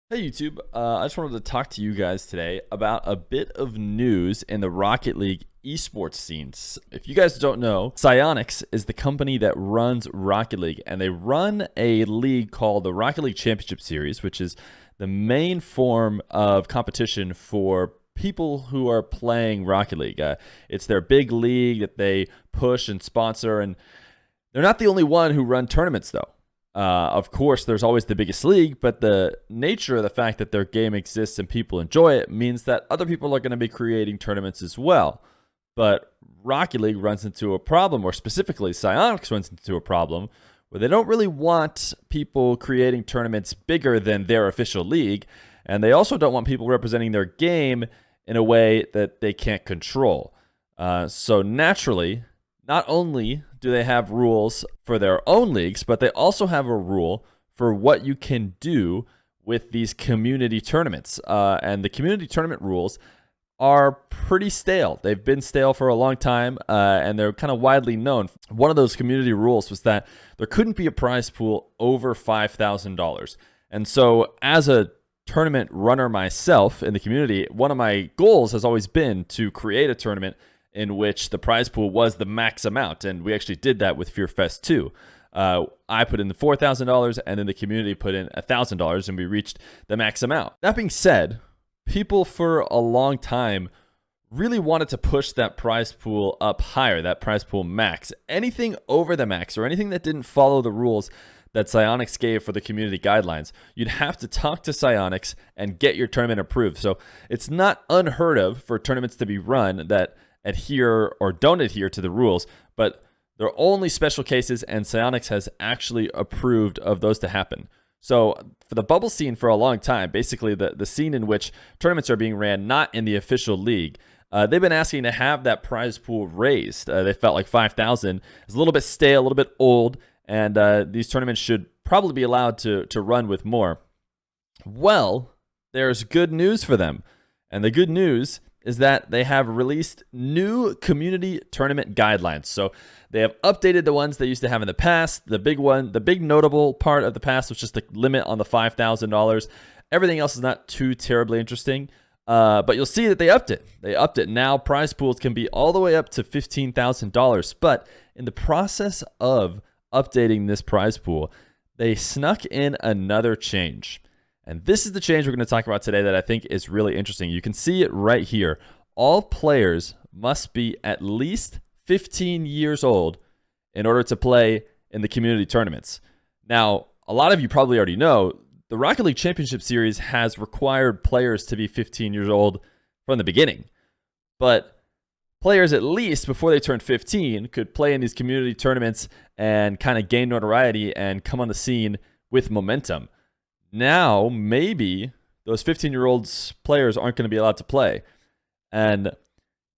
Hey YouTube, I just wanted to talk to you guys today about a bit of news in the Rocket League esports scenes. If you guys don't know, Psyonix is the company that runs Rocket League, and they run a league called the Rocket League Championship Series, which is the main form of competition for people who are playing Rocket League. It's their big league that they push and sponsor, and they're not the only one who run tournaments though. Of course, there's always the biggest league, but the nature of the fact that their game exists and people enjoy it means that other people are going to be creating tournaments as well. But Rocket League runs into a problem, or specifically Psyonix runs into a problem, where they don't really want people creating tournaments bigger than their official league, and they also don't want people representing their game in a way that they can't control. So naturally, not only do they have rules for their own leagues, but they also have a rule for what you can do with these community tournaments. And the community tournament rules are pretty stale. They've been stale for a long time, and they're kind of widely known. One of those community rules was that there couldn't be a prize pool over $5,000. And so as a tournament runner myself in the community, one of my goals has always been to create a tournament in which the prize pool was the max amount. And we actually did that with Fear Fest 2. I put in the $4,000, and then the community put in $1,000, and we reached the max amount. That being said, people for a long time really wanted to push that prize pool up higher, that prize pool max. Anything over the max, or anything that didn't follow the rules that Psyonix gave for the community guidelines, you'd have to talk to Psyonix and get your tournament approved. So it's not unheard of for tournaments to be run that adhere or don't adhere to the rules, but there are only special cases, and Psyonix has actually approved of those to happen. So for the bubble scene for a long time, basically the scene in which tournaments are being ran not in the official league, they've been asking to have that prize pool raised. They felt like 5,000 is a little bit stale, a little bit old, and these tournaments should probably be allowed to run with more. Well, there's good news for them, and the good news is that they have released new community tournament guidelines. So they have updated the ones they used to have in the past. The big notable part of the past was just the limit on the $5,000. Everything else is not too terribly interesting, but you'll see that they upped it. They upped it. Now prize pools can be all the way up to $15,000. But in the process of updating this prize pool, they snuck in another change. And this is the change we're going to talk about today that I think is really interesting. You can see it right here. All players must be at least 15 years old in order to play in the community tournaments. Now, a lot of you probably already know, the Rocket League Championship Series has required players to be 15 years old from the beginning. But players, at least before they turn 15, could play in these community tournaments and kind of gain notoriety and come on the scene with momentum. Now, maybe those 15-year-old players aren't going to be allowed to play. And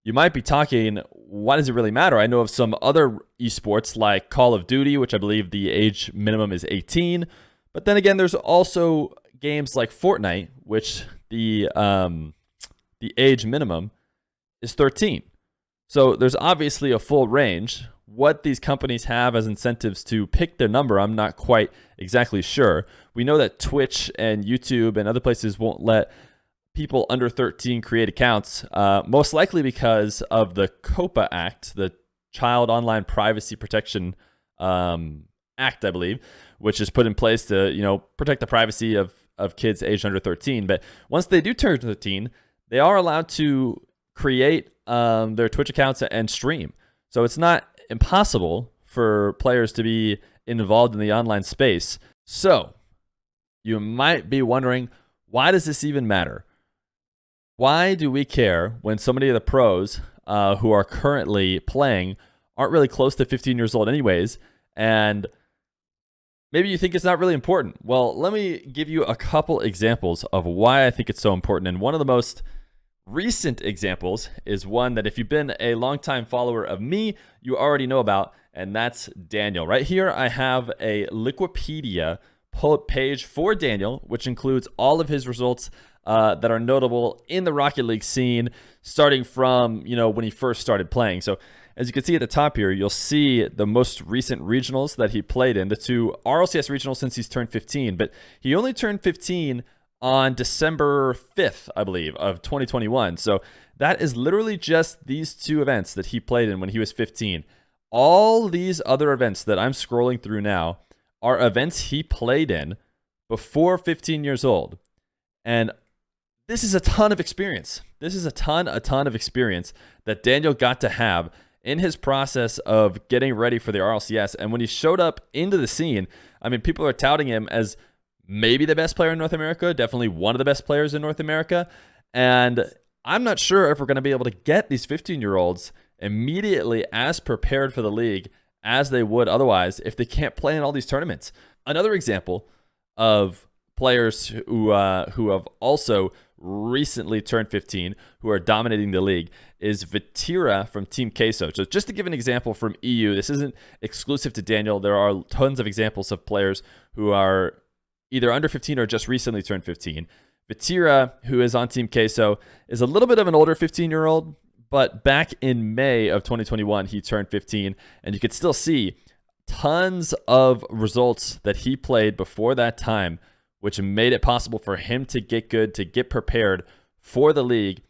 you might be talking, why does it really matter? I know of some other esports like Call of Duty, which I believe the age minimum is 18. But then again, there's also games like Fortnite, which the age minimum is 13. So there's obviously a full range. What these companies have as incentives to pick their number, I'm not quite exactly sure. We know that Twitch and YouTube and other places won't let people under 13 create accounts, most likely because of the COPA Act, the Child Online Privacy Protection Act, I believe, which is put in place to protect the privacy of kids aged under 13. But once they do turn 13, they are allowed to create their Twitch accounts and stream. So it's not impossible for players to be involved in the online space. So you might be wondering, why does this even matter? Why do we care when so many of the pros who are currently playing aren't really close to 15 years old anyways? And maybe you think it's not really important. Well, let me give you a couple examples of why I think it's so important. And one of the most recent examples is one that if you've been a longtime follower of me, you already know about, and that's Daniel. Right here, I have a Liquipedia page for Daniel, which includes all of his results that are notable in the Rocket League scene, starting from when he first started playing. So as you can see at the top here, you'll see the most recent regionals that he played in, the two RLCS regionals since he's turned 15, but he only turned 15 on December 5th, I believe, of 2021. So that is literally just these two events that he played in when he was 15. All these other events that I'm scrolling through now are events he played in before 15 years old. And this is a ton of experience. This is a ton of experience that Daniel got to have in his process of getting ready for the RLCS. And when he showed up into the scene, I mean, people are touting him as maybe the best player in North America, definitely one of the best players in North America. And I'm not sure if we're going to be able to get these 15-year-olds immediately as prepared for the league as they would otherwise if they can't play in all these tournaments. Another example of players who have also recently turned 15, who are dominating the league, is Vatira from Team Queso. So just to give an example from EU, this isn't exclusive to Daniel. There are tons of examples of players who are either under 15 or just recently turned 15. Vatira, who is on Team Queso, is a little bit of an older 15-year-old, but back in May of 2021, he turned 15, and you could still see tons of results that he played before that time, which made it possible for him to get good, to get prepared for the league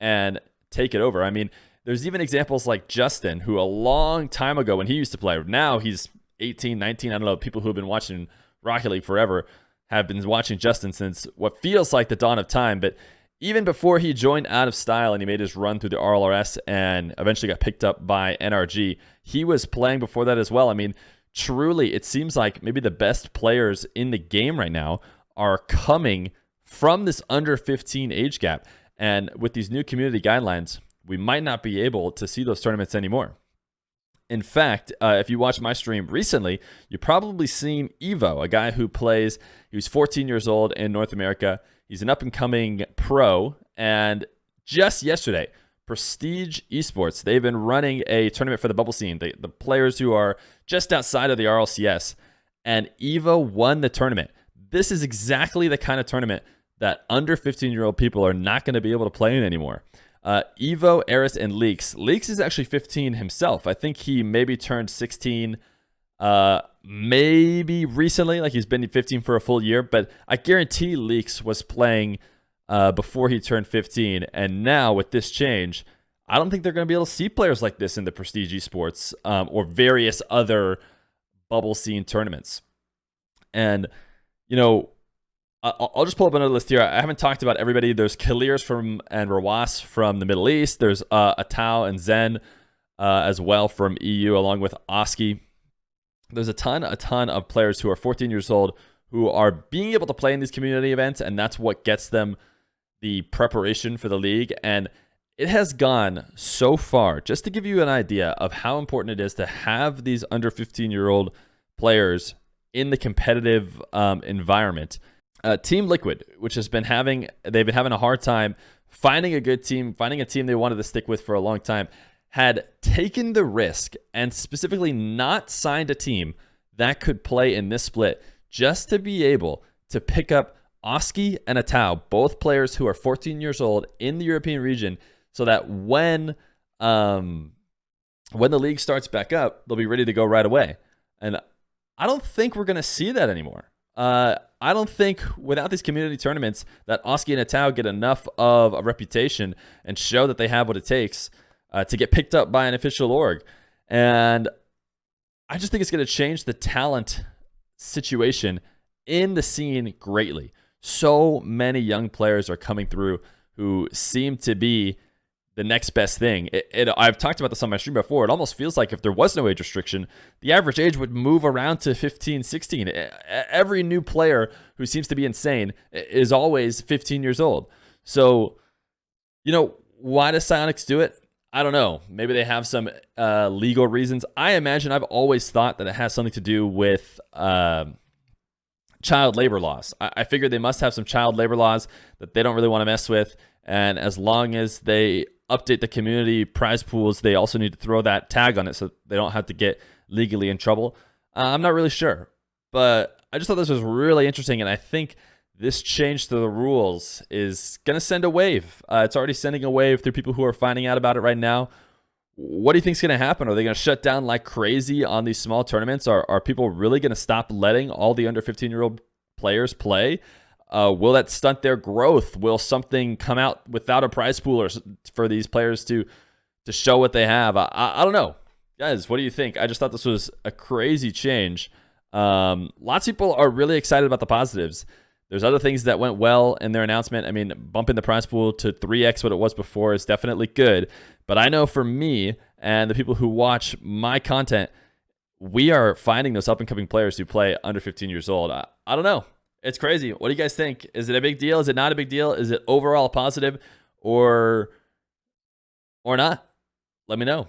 and take it over. I mean, there's even examples like Justin, who a long time ago when he used to play, now he's 18, 19, I don't know, people who have been watching Rocket League forever have been watching Justin since what feels like the dawn of time. But even before he joined Out of Style and he made his run through the RLRS and eventually got picked up by NRG, he was playing before that as well. I mean, truly, it seems like maybe the best players in the game right now are coming from this under 15 age gap. And with these new community guidelines, we might not be able to see those tournaments anymore. In fact, if you watched my stream recently, you've probably seen Evo, a guy who plays, he was 14 years old in North America. He's an up-and-coming pro. And just yesterday, Prestige Esports, they've been running a tournament for the bubble scene, the players who are just outside of the RLCS. And Evo won the tournament. This is exactly the kind of tournament that under 15-year-old people are not going to be able to play in anymore. Evo, Eris, and Leaks. Leaks is actually 15 himself. I think he maybe turned 16 maybe recently, like he's been 15 for a full year, but I guarantee Leaks was playing before he turned 15. And now with this change, I don't think they're going to be able to see players like this in the Prestige Esports or various other bubble scene tournaments. And, you know, I'll just pull up another list here. I haven't talked about everybody. There's Kalirs and Rawas from the Middle East. There's Atao and Zen as well from EU, along with Oski. There's a ton of players who are 14 years old who are being able to play in these community events, and that's what gets them the preparation for the league. And it has gone so far, just to give you an idea of how important it is to have these under 15-year-old players in the competitive environment. Team Liquid, which they've been having a hard time finding a good team, finding a team they wanted to stick with for a long time, had taken the risk and specifically not signed a team that could play in this split just to be able to pick up Oski and Atao, both players who are 14 years old in the European region, so that when the league starts back up, they'll be ready to go right away. And I don't think we're going to see that anymore. I don't think without these community tournaments that Oski and Atao get enough of a reputation and show that they have what it takes to get picked up by an official org. And I just think it's going to change the talent situation in the scene greatly. So many young players are coming through who seem to be the next best thing. I've talked about this on my stream before. It almost feels like if there was no age restriction, the average age would move around to 15, 16. Every new player who seems to be insane is always 15 years old. So, you know, why does Psyonix do it? I don't know. Maybe they have some legal reasons. I imagine, I've always thought that it has something to do with child labor laws. I figured they must have some child labor laws that they don't really want to mess with. And as long as they update the community prize pools, they also need to throw that tag on it so they don't have to get legally in trouble. I'm not really sure, but I just thought this was really interesting, and I think this change to the rules is going to send a wave. It's already sending a wave through people who are finding out about it right now. What do you think is going to happen? Are they going to shut down like crazy on these small tournaments? Are people really going to stop letting all the under 15-year-old players play? Will that stunt their growth? Will something come out without a prize pool or for these players to show what they have? I don't know. Guys, what do you think? I just thought this was a crazy change. Lots of people are really excited about the positives. There's other things that went well in their announcement. I mean, bumping the prize pool to 3x what it was before is definitely good. But I know for me and the people who watch my content, we are finding those up-and-coming players who play under 15 years old. I don't know. It's crazy. What do you guys think? Is it a big deal? Is it not a big deal? Is it overall positive or not? Let me know.